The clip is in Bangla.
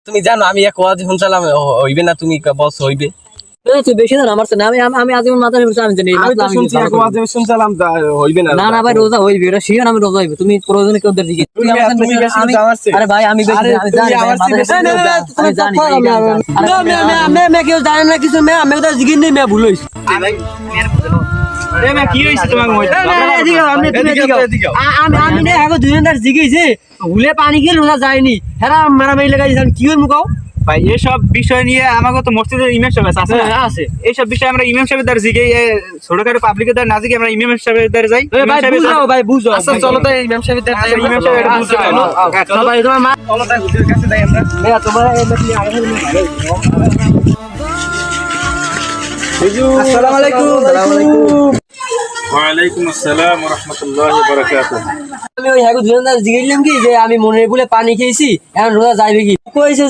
তুমি জানো আমি এক ওয়াজ শুনছিলাম হইবে না, তুমি বস হইবে। তুই বেশি না আমার সাথে আমি আজীবন মাথা আমি জানি আমি তো শুনছি এক ওয়াজ শুনছিলাম হইবে না। না না ভাই রোজা হইবে, এটা শিওর আমি রোজা হইবে। তুমি প্রয়োজনে কেউ দিকে আরে ভাই আমি বেশি আমি জানি আমি জানি মে কেউ জানে না কিছু, মে আমি তো জিগিন নেই, মে ভুল হইছে। কি হইছে তোমার আমি না আগে দুজনদার জিগেছে ভুলে পানি খেয়ে রোজা যায়নি, হেরা মারামারি লাগাইছে, কি হইল মুকাও ভাই এসব বিষয় নিয়ে আমাকে তো মসজিদের ইমাম সাহেব আছে না আছে এইসব বিষয় আমরা ইমাম সাহেবের দ্বারা জিগে ছোটখাটো পাবলিকের দ্বারা না জিগে আমরা ইমাম সাহেবের দ্বারা যাই। ভাই বুঝো আচ্ছা চলো তো ইমাম সাহেবের দ্বারা যাই। ইমাম সাহেব এটা বুঝতে পারলো। চলো ভাই তোমার মা চলো তাই হুজুরের কাছে যাই আমরা। তোমার আসসালামু আলাইকুম। ওয়া আলাইকুম আসসালাম ওয়া রাহমাতুল্লাহি ওয়া বারাকাতুহু। আমি ওই হ্যাঁ দুজনদার জিগেছিলাম কি যে আমি মনে বলে পানি খেয়েছি, এখন রোজা যাইবে কি কইছে